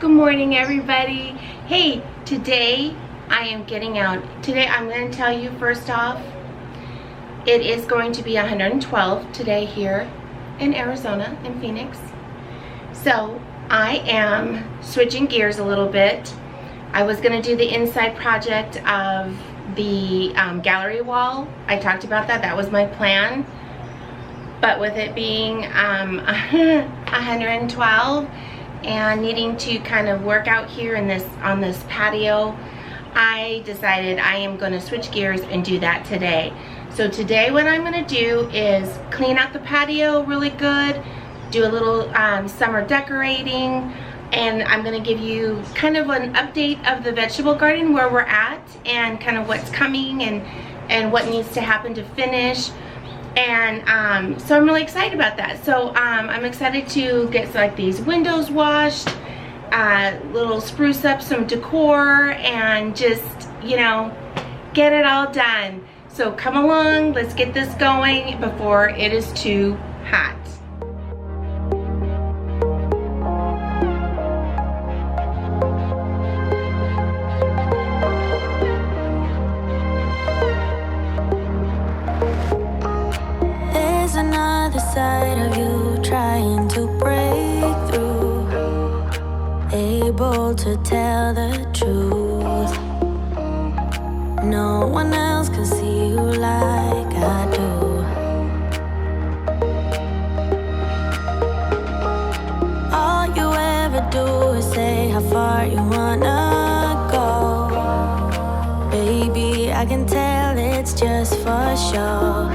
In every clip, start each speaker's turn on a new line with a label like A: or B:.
A: Good morning, everybody. Hey, today I am getting out. Today I'm going to tell you first off, it is going to be 112 today here in Arizona, in Phoenix. So I am switching gears a little bit. I was going to do the inside project of the gallery wall. I talked about that. That was my plan. But with it being 112 and needing to kind of work out here in on this patio, I decided I am going to switch gears and do that today. So today what I'm going to do is clean out the patio really good, do a little summer decorating, and I'm going to give you kind of an update of the vegetable garden, where we're at and kind of what's coming and what needs to happen to finish. And so I'm really excited about that. So I'm excited to get like these windows washed, little spruce up some decor, and just, you know, get it all done. So come along, let's get this going before it is too hot.
B: Another side of you trying to break through, able to tell the truth. No one else can see you like I do. All you ever do is say how far you wanna go. Baby, I can tell it's just for show.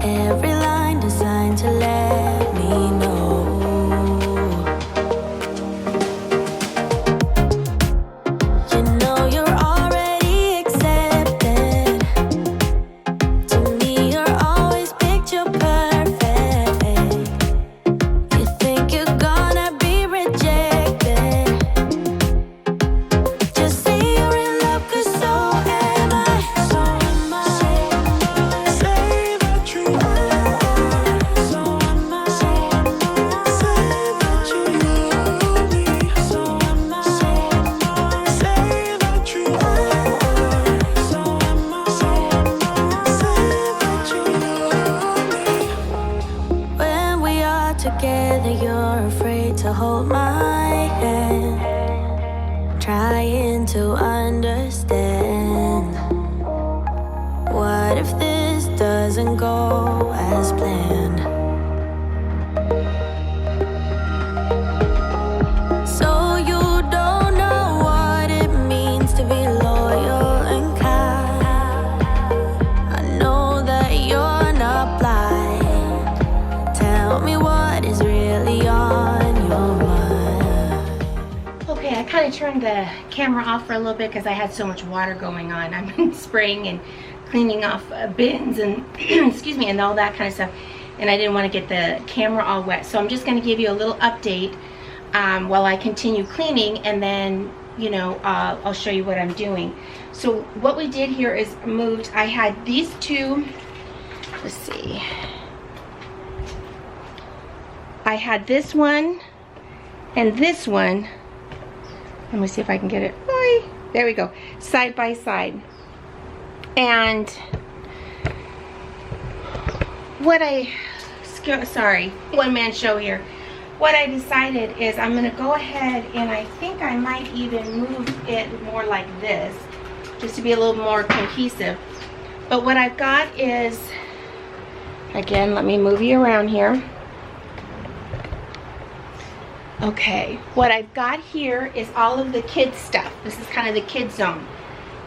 B: Every line designed to let me know. You know you're already accepted. To me you're always picture perfect. You think you're gonna be rejected. Just say you're in love, 'cause so am I. So am I. Together you're afraid to hold my hand, trying to understand. What if this doesn't go as planned? So you don't know what it means to be loyal and kind. I know that you're not blind. Tell me what is really on your mind.
A: Okay, I kind of turned the camera off for a little bit because I had so much water going on. I've been spraying and cleaning off bins and excuse me, and all that kind of stuff, and I didn't want to get the camera all wet. So I'm just going to give you a little update while I continue cleaning, and then, you know, I'll show you what I'm doing. So what we did here is moved. I had these two, let's see, I had this one and this one. Let me see if I can get it. Hi. There we go. Side by side. And what sorry, one man show here. What I decided is I'm going to go ahead, and I think I might even move it more like this, just to be a little more cohesive. But what I've got is, again, let me move you around here. Okay, what I've got here is all of the kids stuff. This is kind of the kids zone.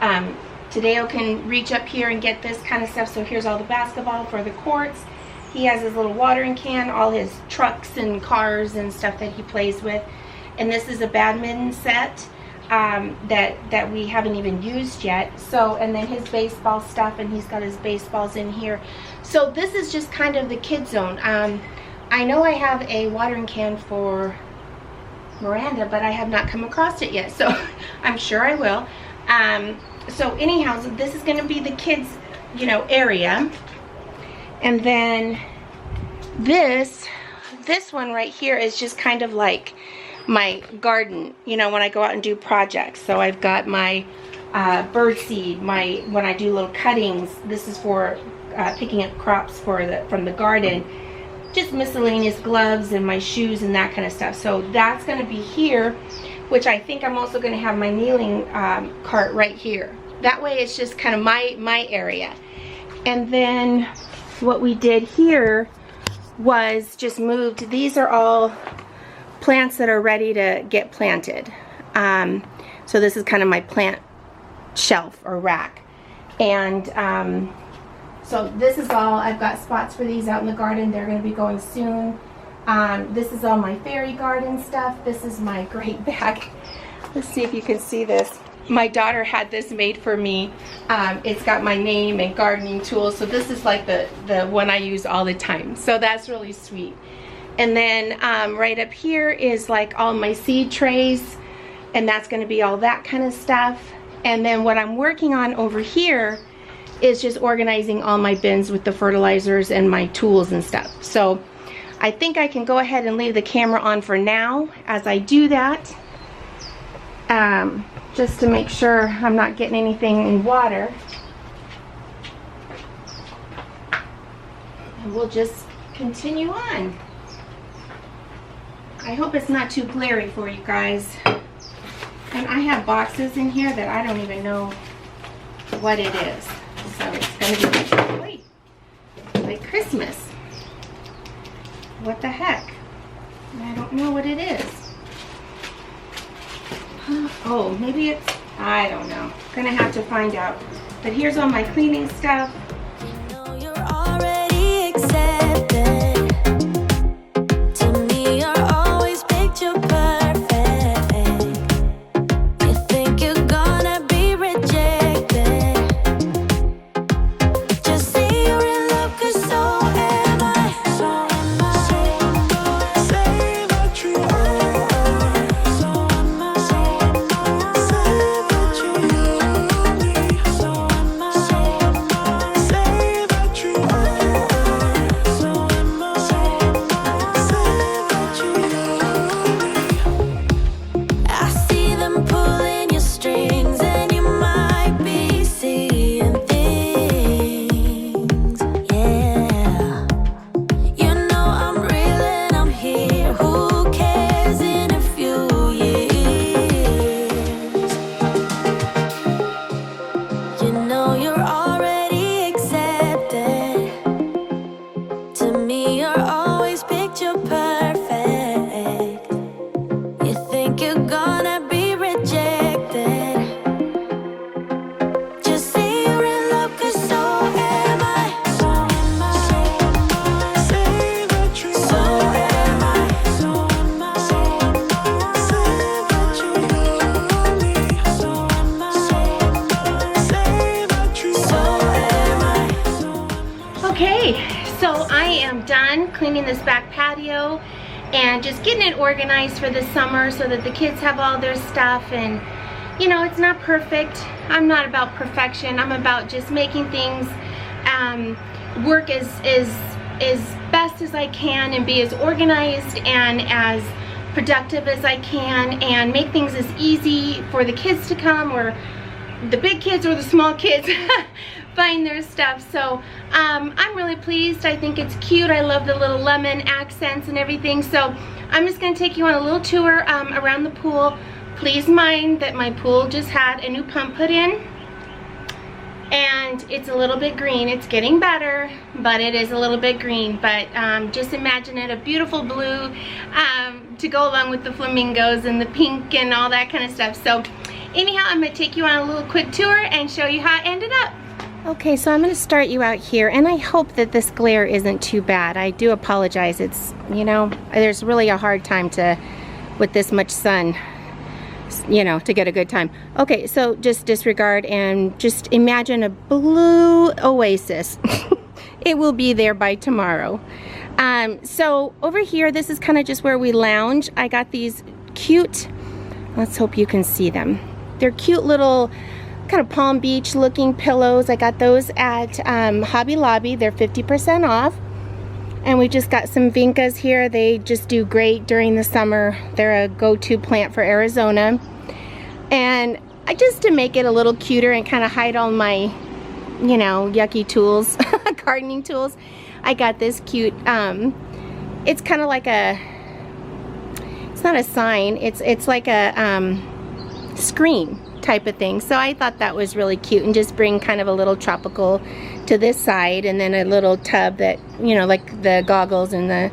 A: Tadeo can reach up here and get this kind of stuff. So here's all the basketball for the courts. He has his little watering can, all his trucks and cars and stuff that he plays with. And this is a badminton set that we haven't even used yet. So, and then his baseball stuff, and he's got his baseballs in here. So this is just kind of the kids zone. I know I have a watering can for Miranda, but I have not come across it yet, so I'm sure I will. So anyhow, so this is going to be the kids, you know, area. And then this one right here is just kind of like my garden, you know, when I go out and do projects. So I've got my bird seed, when I do little cuttings, this is for picking up crops from the garden. Just miscellaneous gloves and my shoes and that kind of stuff. So that's going to be here, which I think I'm also going to have my kneeling cart right here. That way it's just kind of my area. And then what we did here was just moved, these are all plants that are ready to get planted. So this is kind of my plant shelf or rack. And so this is all, I've got spots for these out in the garden. They're going to be going soon. This is all my fairy garden stuff. This is my great bag. Let's see if you can see this. My daughter had this made for me. It's got my name and gardening tools. So this is like the one I use all the time. So that's really sweet. And then right up here is like all my seed trays. And that's going to be all that kind of stuff. And then what I'm working on over here is just organizing all my bins with the fertilizers and my tools and stuff. So I think I can go ahead and leave the camera on for now as I do that. Just to make sure I'm not getting anything in water. And we'll just continue on. I hope it's not too glary for you guys. And I have boxes in here that I don't even know what it is. So it's going to be like Christmas. What the heck? I don't know what it is. Oh, maybe it's, I don't know. Gonna have to find out. But here's all my cleaning stuff.
B: You know you're already accepted. To me, you're always picture perfect. You think you're gonna be rejected. Just say you're in love, 'cause so am I. So am I. Say that you are. So am I. Say that you love me. So am I. Say that you are. So am I. Say that you love me. I see them pulling your strings, and you might be seeing things. Yeah. You know I'm real and I'm here. Who cares in a few years? You know you're already accepted. To me, you're always picture perfect. You think you're gonna be rejected. Just say you're in love, 'cause so am I. So am I. Say that you are. So am I. So am I. Say that you love me. So am I. Say that you are. So am I.
A: Okay, so I am done cleaning this back patio and just getting it organized for the summer so that the kids have all their stuff. And you know, it's not perfect. I'm not about perfection. I'm about just making things work as best as I can and be as organized and as productive as I can and make things as easy for the kids to come, or the big kids or the small kids find their stuff. So I'm really pleased. I think it's cute. I love the little lemon accents and everything. So I'm just going to take you on a little tour around the pool. Please mind that my pool just had a new pump put in, and it's a little bit green. It's getting better, but it is a little bit green. But just imagine it a beautiful blue to go along with the flamingos and the pink and all that kind of stuff. So anyhow, I'm going to take you on a little quick tour and show you how it ended up. Okay, so I'm going to start you out here, and I hope that this glare isn't too bad. I do apologize. It's, you know, there's really a hard time with this much sun, you know, to get a good time. Okay, so just disregard and just imagine a blue oasis. It will be there by tomorrow. So over here, this is kind of just where we lounge. I got these cute, let's hope you can see them. They're cute little kind of Palm Beach looking pillows. I got those at Hobby Lobby. They're 50% off. And we just got some vincas here. They just do great during the summer. They're a go-to plant for Arizona. And just to make it a little cuter and kind of hide all my, you know, yucky tools, gardening tools, I got this cute, it's kind of like a, it's not a sign, it's like a screen type of thing. So I thought that was really cute, and just bring kind of a little tropical to this side, and then a little tub that, you know, like the goggles and the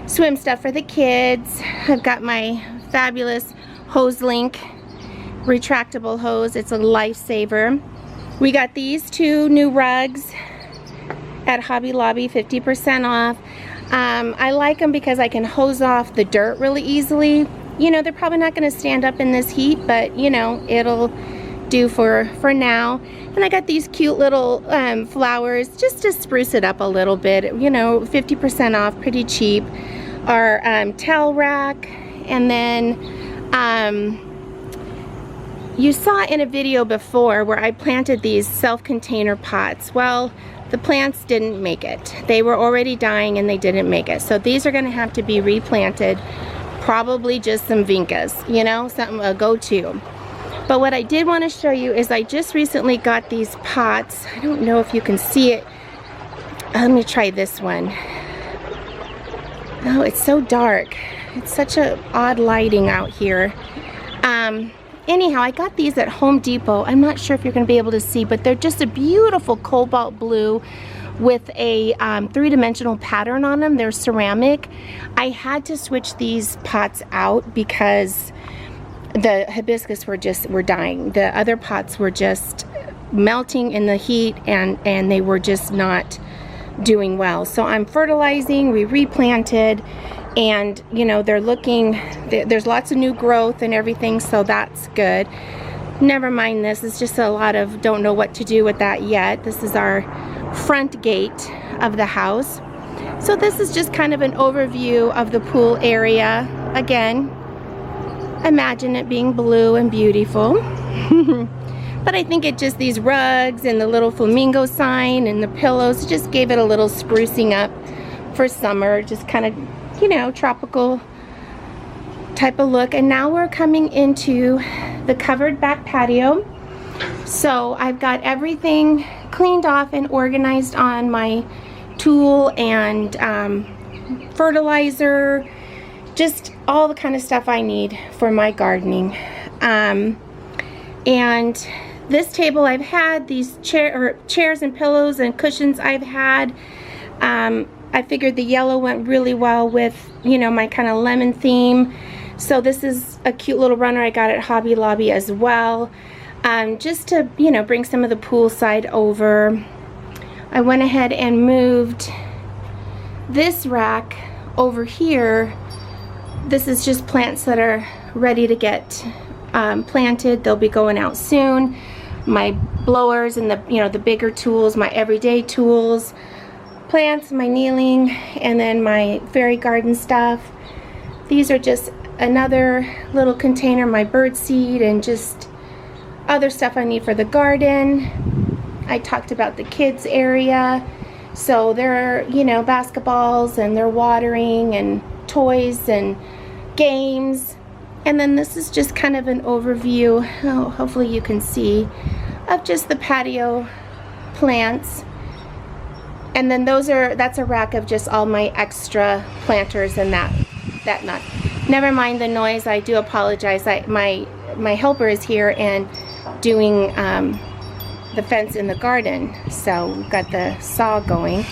A: swim stuff for the kids. I've got my fabulous hose link retractable hose. It's a lifesaver. We got these two new rugs at Hobby Lobby, 50% off. I like them because I can hose off the dirt really easily. You know, they're probably not going to stand up in this heat, but you know, it'll do for now. And I got these cute little flowers just to spruce it up a little bit. You know, 50% off, pretty cheap. Our towel rack, and then you saw in a video before where I planted these self-container pots. Well, the plants didn't make it. They were already dying and they didn't make it. So these are going to have to be replanted. Probably just some vincas, you know, something a go-to. But what I did want to show you is I just recently got these pots. I don't know if you can see it. Let me try this one. Oh, it's so dark. It's such a odd lighting out here. Anyhow, I got these at Home Depot. I'm not sure if you're going to be able to see, but they're just a beautiful cobalt blue with a three-dimensional pattern on them. They're ceramic. I had to switch these pots out because the hibiscus were dying. The other pots were just melting in the heat, and they were just not doing well. So I'm fertilizing. We replanted, and you know, they're looking, there's lots of new growth and everything, so that's good. Never mind this. It's just a lot of don't know what to do with that yet. This is our front gate of the house. So this is just kind of an overview of the pool area. Again, imagine it being blue and beautiful. But I think it just, these rugs and the little flamingo sign and the pillows just gave it a little sprucing up for summer. Just kind of, you know, tropical type of look. And now we're coming into the covered back patio. So I've got everything cleaned off and organized on my tool and fertilizer, just all the kind of stuff I need for my gardening. And this table I've had, these chairs and pillows and cushions I've had. I figured the yellow went really well with, you know, my kind of lemon theme. So this is a cute little runner I got at Hobby Lobby as well. Just to, you know, bring some of the pool side over. I went ahead and moved this rack over here. This is just plants that are ready to get planted. They'll be going out soon. My blowers and the, you know, the bigger tools, my everyday tools, plants, my kneeling, and then my fairy garden stuff. These are just another little container, my bird seed, and just other stuff I need for the garden. I talked about the kids area. So there are, you know, basketballs, and they're watering, and toys and games. And then this is just kind of an overview, hopefully you can see, of just the patio plants. And then that's a rack of just all my extra planters and that nut. Never mind the noise, I do apologize. My helper is here and doing the fence in the garden. So we've got the saw going.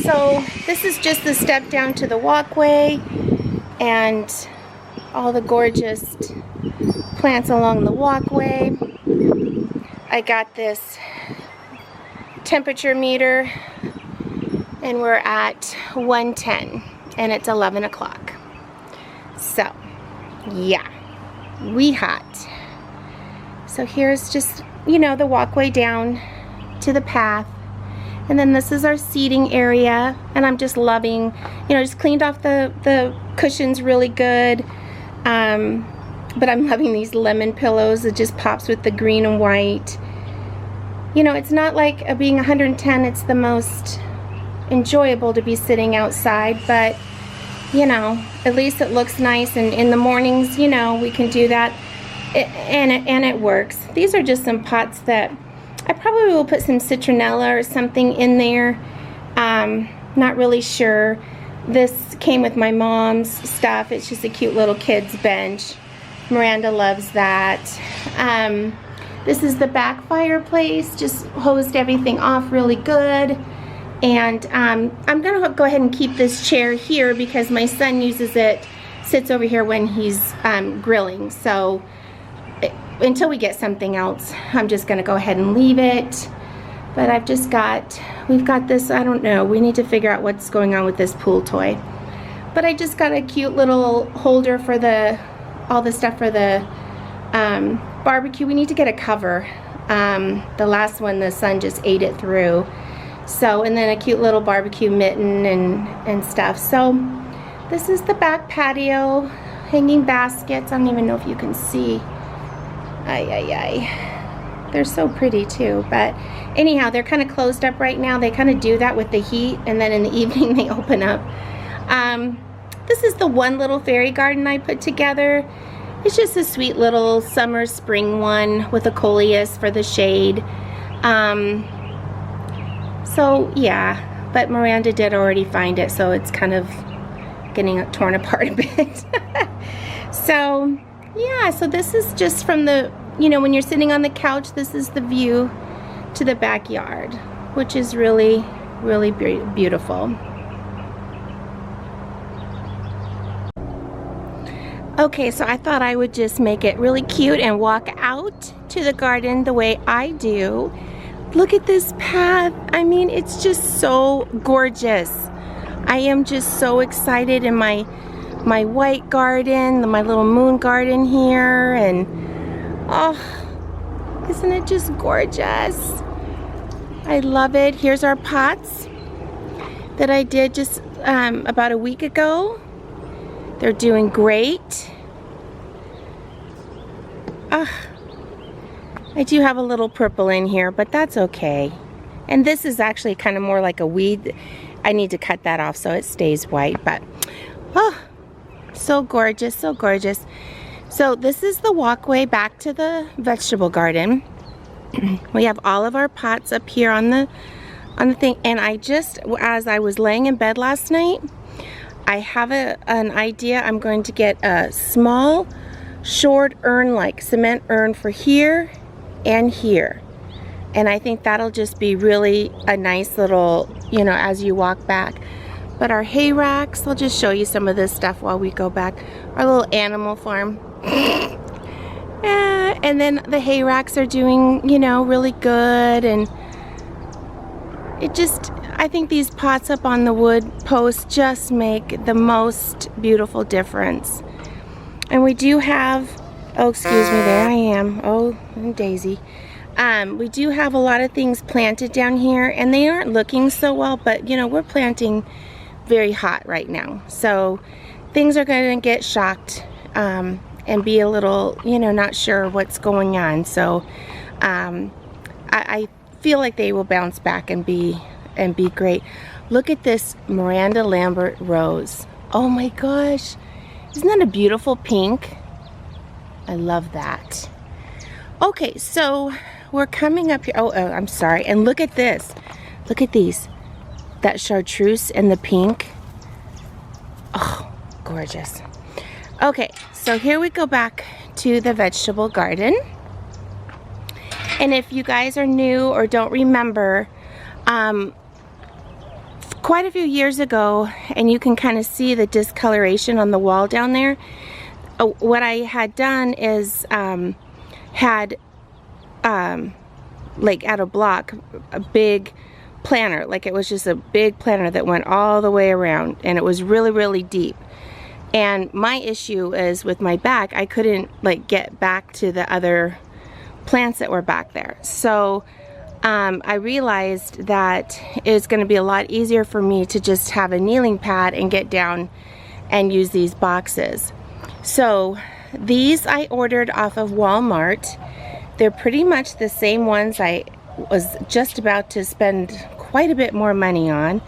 A: So this is just the step down to the walkway, and all the gorgeous plants along the walkway. I got this temperature meter, and we're at 110, and it's 11 o'clock. So yeah, we hot. So here's just, you know, the walkway down to the path. And then this is our seating area, and I'm just loving, you know, just cleaned off the cushions really good. But I'm loving these lemon pillows. It just pops with the green and white. You know, it's not like being 110, it's the most enjoyable to be sitting outside, but you know, at least it looks nice, and in the mornings, you know, we can do that, and it works. These are just some pots that I probably will put some citronella or something in there. Not really sure. This came with my mom's stuff. It's just a cute little kid's bench. Miranda loves that. This is the back fireplace. Just hosed everything off really good. And I'm gonna go ahead and keep this chair here because my son uses it, sits over here when he's grilling. So until we get something else, I'm just gonna go ahead and leave it. But we've got this, I don't know, we need to figure out what's going on with this pool toy. But I just got a cute little holder for all the stuff for the barbecue. We need to get a cover. The last one, the son just ate it through. So, and then a cute little barbecue mitten and stuff. So, this is the back patio. Hanging baskets. I don't even know if you can see. They're so pretty too. But anyhow, they're kind of closed up right now. They kind of do that with the heat, and then in the evening they open up. This is the one little fairy garden I put together. It's just a sweet little summer spring one with a coleus for the shade. So yeah, but Miranda did already find it, so it's kind of getting torn apart a bit. So yeah, so this is just from the, you know, when you're sitting on the couch, this is the view to the backyard, which is really, really beautiful. Okay, so I thought I would just make it really cute and walk out to the garden the way I do. Look at this path. I mean, it's just so gorgeous. I am just so excited in my white garden, my little moon garden here, and oh, isn't it just gorgeous? I love it. Here's our pots that I did just about a week ago. They're doing great. I do have a little purple in here, but that's okay. And this is actually kind of more like a weed. I need to cut that off so it stays white, but oh, so gorgeous, so gorgeous. So this is the walkway back to the vegetable garden. We have all of our pots up here on the thing, and I just, as I was laying in bed last night, I have an idea. I'm going to get a small short urn, like cement urn, for here and here, and I think that'll just be really a nice little, you know, as you walk back. But our hay racks, I'll just show you some of this stuff while we go back. Our little animal farm. And then the hay racks are doing, you know, really good, and it just, I think these pots up on the wood post just make the most beautiful difference. And we do have, oh, excuse me, there I am. Oh, Daisy. We do have a lot of things planted down here, and they aren't looking so well, but you know, we're planting very hot right now. So things are going to get shocked and be a little, you know, not sure what's going on. So I feel like they will bounce back and be great. Look at this Miranda Lambert rose. Oh my gosh. Isn't that a beautiful pink? I love that. Okay, so we're coming up here. Oh, I'm sorry. And look at this. Look at these. That chartreuse and the pink. Oh, gorgeous. Okay, so here we go back to the vegetable garden. And if you guys are new or don't remember, quite a few years ago, and you can kind of see the discoloration on the wall down there, what I had done is like at a block, a big planter, like it was just a big planter that went all the way around, and it was really, really deep. And my issue is with my back, I couldn't like get back to the other plants that were back there. So I realized that it's going to be a lot easier for me to just have a kneeling pad and get down and use these boxes. So these I ordered off of Walmart. They're pretty much the same ones I was just about to spend quite a bit more money on.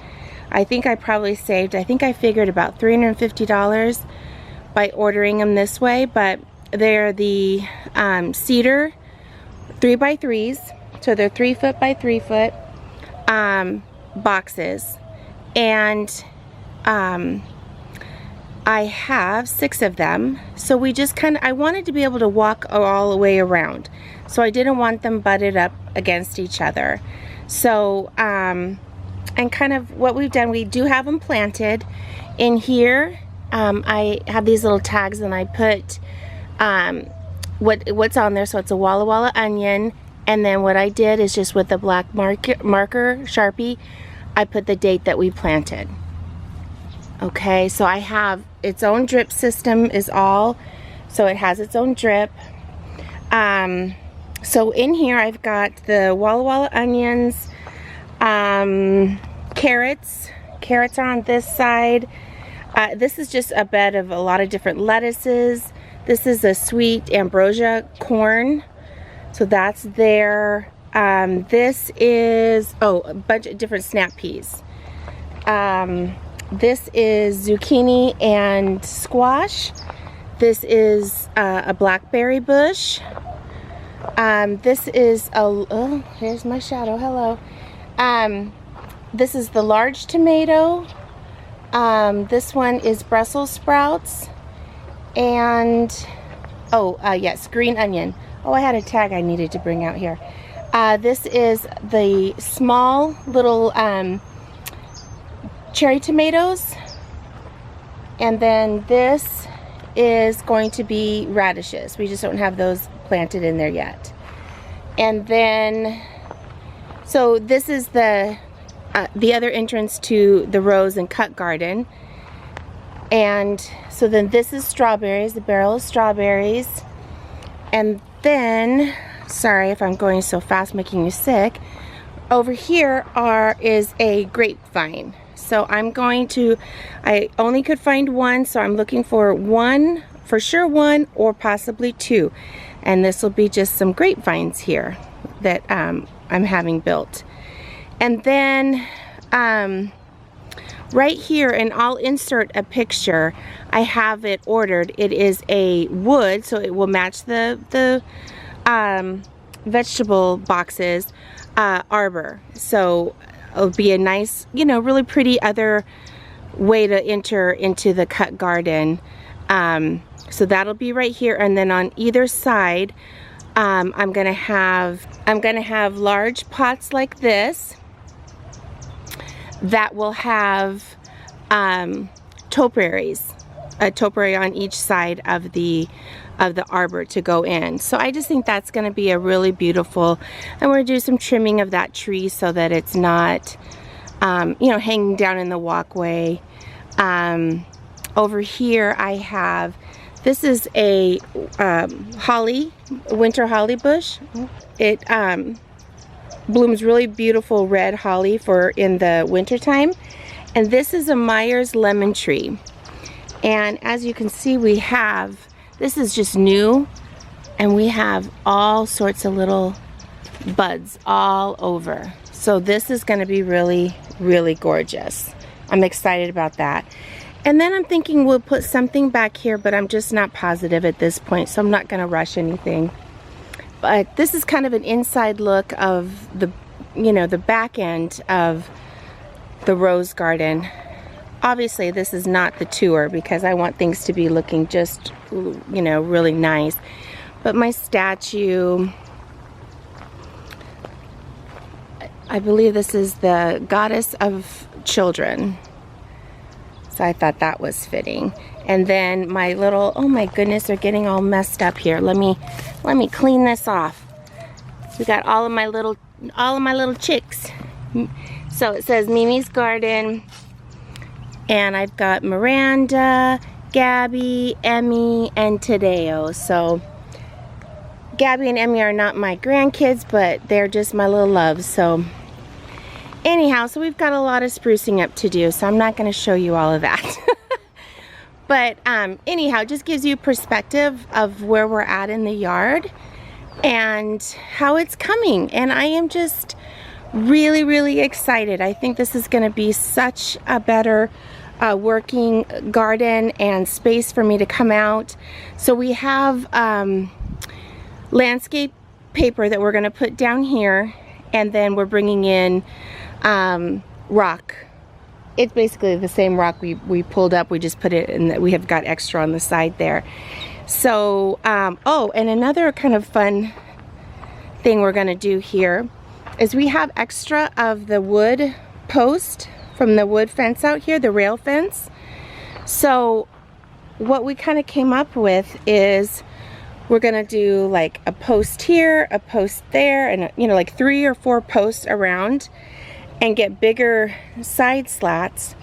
A: I think I probably saved, I think I figured about $350 by ordering them this way, but they're the cedar 3x3s, so they're 3 foot by 3 foot boxes, and I have 6 of them, so we just kind of, I wanted to be able to walk all the way around, so I didn't want them butted up against each other. So and kind of what we've done, we do have them planted in here. I have these little tags, and I put what's on there, so it's a Walla Walla onion, and then what I did is just with the black marker Sharpie, I put the date that we planted. Okay, so I have its own drip system is all, so it has its own drip. So in here I've got the Walla Walla onions, carrots are on this side. This is just a bed of a lot of different lettuces. This is a sweet ambrosia corn, so that's there. This is, oh, a bunch of different snap peas. This is zucchini and squash. This is a blackberry bush. This is a, oh, here's my shadow, hello. This is the large tomato. This one is Brussels sprouts. And, oh, yes, green onion. Oh, I had a tag I needed to bring out here. This is the small little cherry tomatoes, and then this is going to be radishes. We just don't have those planted in there yet. And then, so this is the other entrance to the rose and cut garden. And so then this is strawberries, the barrel of strawberries. And then, sorry if I'm going so fast making you sick, over here is a grapevine. So I'm going to, I only could find one, so I'm looking for one, for sure one, or possibly 2. And this will be just some grapevines here that I'm having built. And then right here, and I'll insert a picture, I have it ordered. It is a wood, so it will match the vegetable boxes, arbor. So it'll be a nice, you know, really pretty other way to enter into the cut garden. So that'll be right here, and then on either side, I'm gonna have large pots like this that will have topiaries, a topiary on each side of the arbor to go in. So I just think that's going to be a really beautiful, and we're going to do some trimming of that tree so that it's not you know, hanging down in the walkway. Over here I have, this is a holly, winter holly bush. It blooms really beautiful red holly for in the winter time. And this is a Myers lemon tree. And as you can see, we have, this is just new, and we have all sorts of little buds all over. So this is going to be really, really gorgeous. I'm excited about that. And then I'm thinking we'll put something back here, but I'm just not positive at this point, so I'm not going to rush anything. But this is kind of an inside look of the, you know, the back end of the rose garden. Obviously this is not the tour because I want things to be looking just, you know, really nice. But my statue, I believe this is the goddess of children. So I thought that was fitting. And then my little, oh my goodness, they're getting all messed up here. Let me clean this off. We got all of my little chicks. So it says Mimi's Garden. And I've got Miranda, Gabby, Emmy, and Tadeo. So Gabby and Emmy are not my grandkids, but they're just my little loves. So anyhow, so we've got a lot of sprucing up to do, so I'm not going to show you all of that. But anyhow, it just gives you perspective of where we're at in the yard and how it's coming. And I am just really excited. I think this is going to be such a better working garden and space for me to come out. So we have landscape paper that we're going to put down here, and then we're bringing in rock. It's basically the same rock we pulled up. We just put it in, we have got extra on the side there. So oh, and another kind of fun thing we're going to do here is we have extra of the wood post from the wood fence out here, the rail fence. So what we kind of came up with is we're gonna do like a post here, a post there, and you know, like 3 or 4 posts around, and get bigger side slats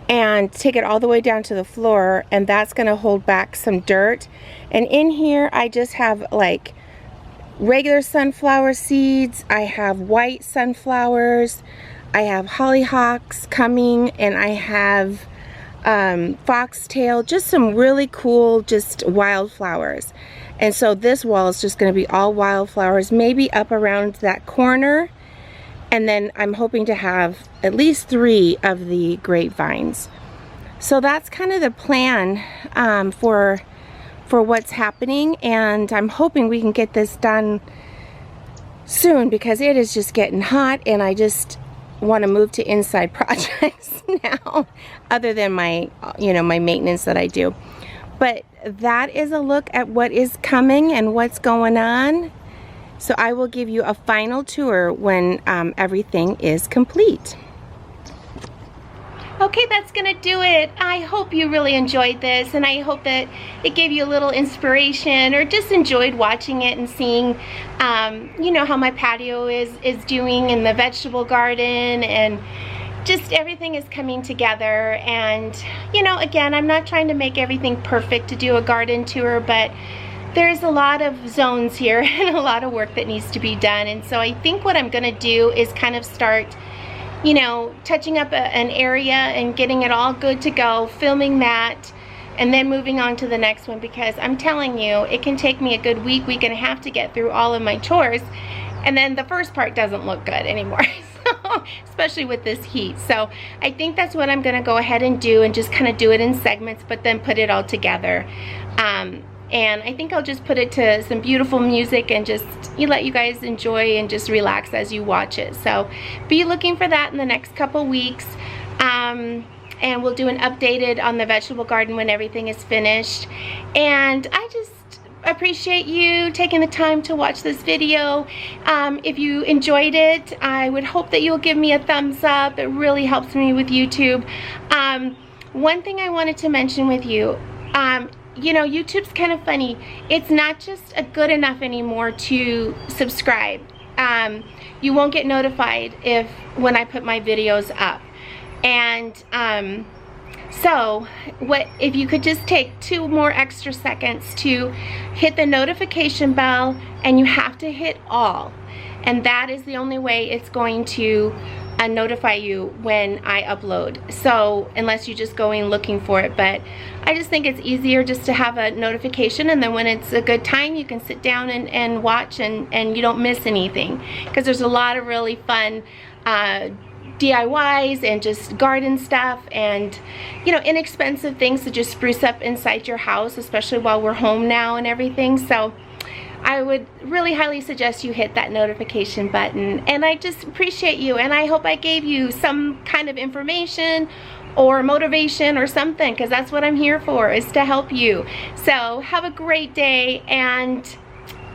A: and take it all the way down to the floor, and that's gonna hold back some dirt. And in here I just have like regular sunflower seeds, I have white sunflowers, I have hollyhocks coming, and I have foxtail, just some really cool just wildflowers. And so this wall is just going to be all wildflowers, maybe up around that corner, and then I'm hoping to have at least 3 of the grapevines. So that's kind of the plan for what's happening, and I'm hoping we can get this done soon because it is just getting hot, and I just want to move to inside projects now, other than my, you know, my maintenance that I do. But that is a look at what is coming and what's going on. So I will give you a final tour when everything is complete. Okay, that's gonna do it. I hope you really enjoyed this, and I hope that it gave you a little inspiration, or just enjoyed watching it and seeing you know, how my patio is doing in the vegetable garden, and just everything is coming together. And you know, again, I'm not trying to make everything perfect to do a garden tour, but there's a lot of zones here and a lot of work that needs to be done. And so I think what I'm gonna do is kind of start, you know, touching up an area and getting it all good to go, filming that, and then moving on to the next one, because I'm telling you, it can take me a good week and a half to get through all of my chores, and then the first part doesn't look good anymore. So, especially with this heat. So I think that's what I'm gonna go ahead and do, and just kind of do it in segments, but then put it all together. And I think I'll just put it to some beautiful music and just let you guys enjoy and just relax as you watch it. So be looking for that in the next couple weeks. And we'll do an updated on the vegetable garden when everything is finished. And I just appreciate you taking the time to watch this video. If you enjoyed it, I would hope that you'll give me a thumbs up. It really helps me with YouTube. One thing I wanted to mention with you, you know, YouTube's kind of funny. It's not just good enough anymore to subscribe. You won't get notified when I put my videos up. And so if you could just take 2 more extra seconds to hit the notification bell, and you have to hit all, and that is the only way it's going to notify you when I upload. So unless you just go in looking for it, but I just think it's easier just to have a notification, and then when it's a good time you can sit down and watch, and you don't miss anything, because there's a lot of really fun DIYs and just garden stuff, and you know, inexpensive things to just spruce up inside your house, especially while we're home now and everything. So I would really highly suggest you hit that notification button, and I just appreciate you, and I hope I gave you some kind of information or motivation or something, because that's what I'm here for, is to help you. So have a great day, and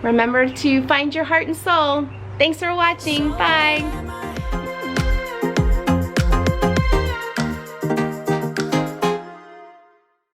A: remember to find your heart and soul. Thanks for watching. Bye.